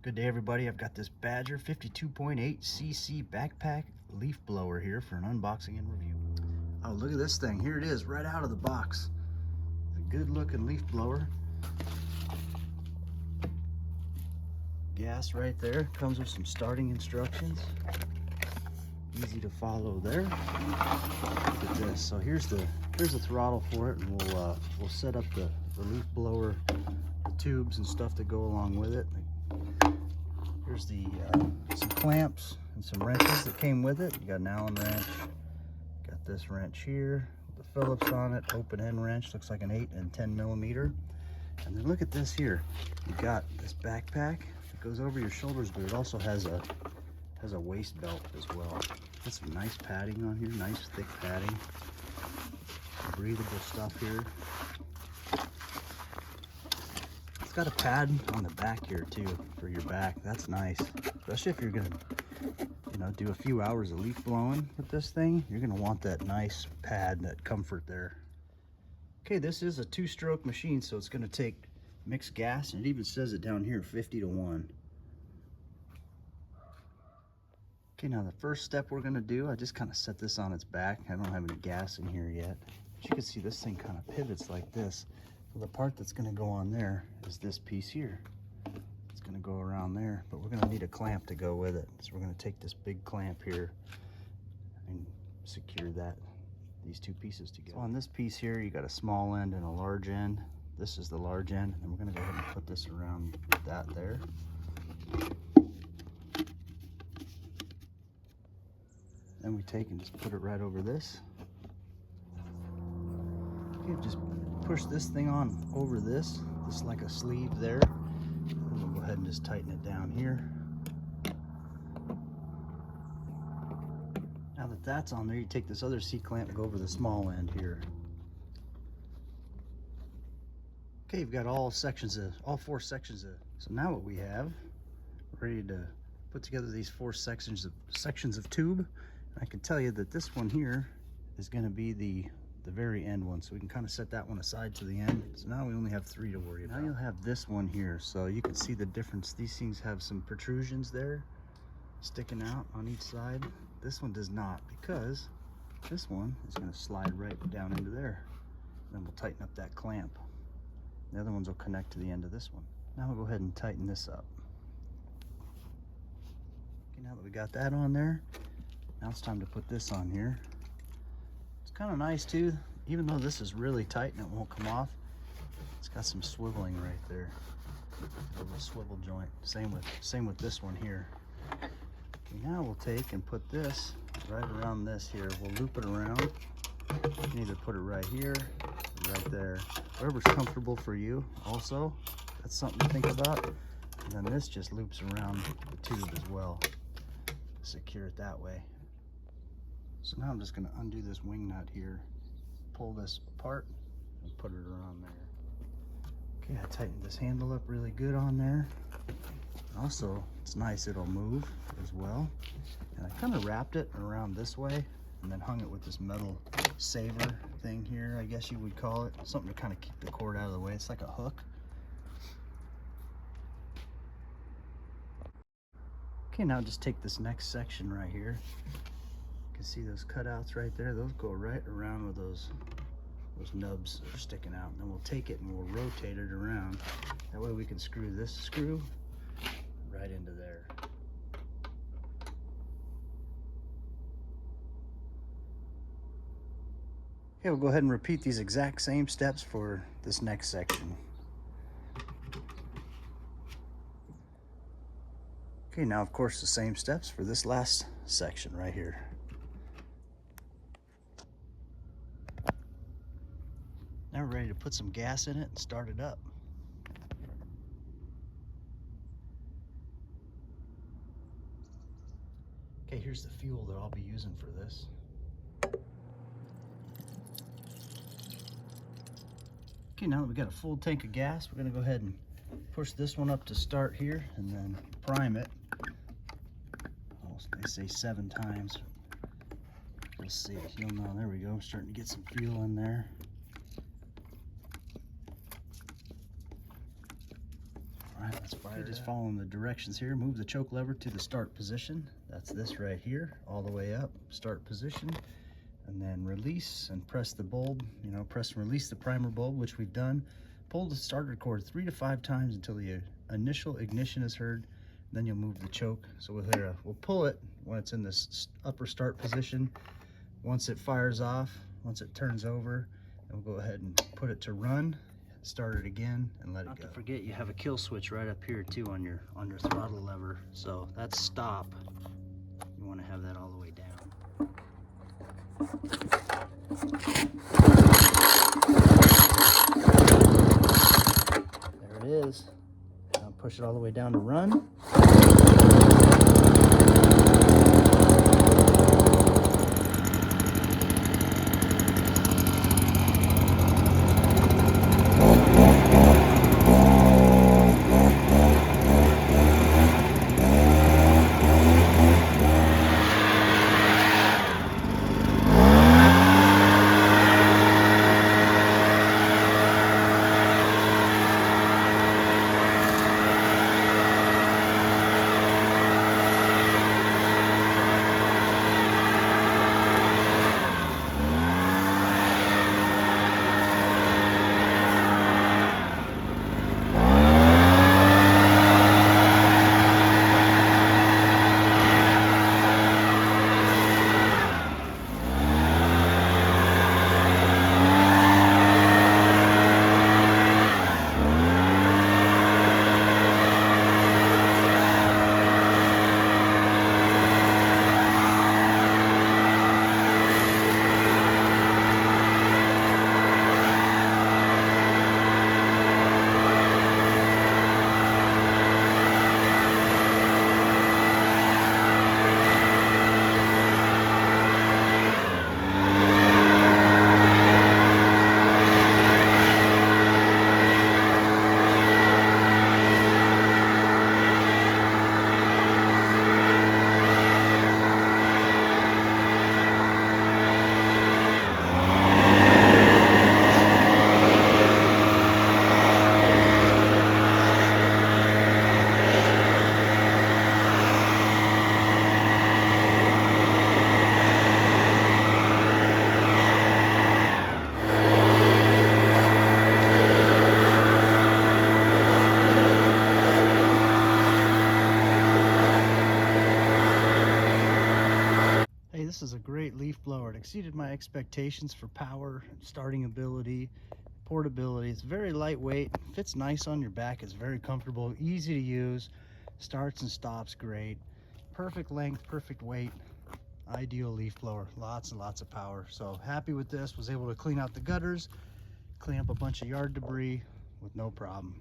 Good day, everybody. I've got this Badger 52.8 cc backpack leaf blower here for an unboxing and review. Oh, look at this thing. Here it is, right out of the box. A good looking leaf blower. Gas right there. Comes with some starting instructions. Easy to follow there. Look at this. So here's the throttle for it, and we'll set up the leaf blower, the tubes and stuff that go along with it. Here's the some clamps and some wrenches that came with it. You got an Allen wrench, got this wrench here with the Phillips on it, open end wrench, looks like an 8 and 10 millimeter. And then look at this here. You got this backpack that goes over your shoulders, but it also has a waist belt as well. Got some nice padding on here, nice thick padding, some breathable stuff here. It's got a pad on the back here too for your back. That's nice, especially if you're gonna, do a few hours of leaf blowing with this thing. You're gonna want that nice pad, that comfort there. Okay, this is a 2-stroke machine, so it's gonna take mixed gas, and it even says it down here, 50-1. Okay, now the first step we're gonna do, I just kind of set this on its back. I don't have any gas in here yet. But you can see this thing kind of pivots like this. So the part that's gonna go on there is this piece here. It's gonna go around there, but we're gonna need a clamp to go with it. So we're gonna take this big clamp here and secure these two pieces together. So on this piece here, you got a small end and a large end. This is the large end, and then we're gonna go ahead and put this around that there. Then we take and just put it right over this. Okay, just push this thing on over this like a sleeve there. And we'll go ahead and just tighten it down here. Now that that's on there, you take this other C-clamp and go over the small end here. Okay, you've got all 4 sections of. So now what we have, we're ready to put together these 4 sections of tube. I can tell you that this one here is going to be the very end one, so we can kind of set that one aside to the end. So now we only have 3 to worry about. Now you'll have this one here, so you can see the difference. These things have some protrusions there sticking out on each side. This one does not, because this one is going to slide right down into there. Then we'll tighten up that clamp. The other ones will connect to the end of this one. Now we'll go ahead and tighten this up. Okay, now that we got that on there, now it's time to put this on here. It's kind of nice too, even though this is really tight and it won't come off. It's got some swiveling right there, a little swivel joint. Same with this one here. Okay, now we'll take and put this right around this here. We'll loop it around. You can either put it right here, right there, wherever's comfortable for you. Also, that's something to think about. And then this just loops around the tube as well. Secure it that way. So now I'm just going to undo this wing nut here, pull this apart, and put it around there. Okay, I tightened this handle up really good on there. Also, it's nice, it'll move as well. And I kind of wrapped it around this way and then hung it with this metal saver thing here, I guess you would call it. Something to kind of keep the cord out of the way. It's like a hook. Okay, now just take this next section right here. You can see those cutouts right there. Those go right around with those nubs that are sticking out. And then we'll take it and we'll rotate it around. That way we can screw this screw right into there. Okay, we'll go ahead and repeat these exact same steps for this next section. Okay, now of course the same steps for this last section right here. Now we're ready to put some gas in it and start it up. Okay, here's the fuel that I'll be using for this. Okay, now that we got a full tank of gas, we're gonna go ahead and push this one up to start here and then prime it. Oh, they say 7 times. We'll see. You'll know. There we go. I'm starting to get some fuel in there. right, let's fire. Just following the directions here. Move the choke lever to the start position. That's this right here, all the way up, start position. And then release and press the bulb, you know, press and release the primer bulb, which we've done. Pull the starter cord 3 to 5 times until the initial ignition is heard. Then you'll move the choke. So we'll pull it when it's in this upper start position. Once it fires off, once it turns over, and we'll go ahead and put it to run, start it again, and let it go. Not to forget, you have a kill switch right up here too on your throttle lever. So that's stop. You want to have that all the way down. There it is. Now push it all the way down to run. This is a great leaf blower. It exceeded my expectations for power, starting ability, portability. It's very lightweight, fits nice on your back, it's very comfortable, easy to use, starts and stops great, perfect length, perfect weight, ideal leaf blower, lots and lots of power. So happy with this, was able to clean out the gutters, clean up a bunch of yard debris with no problem.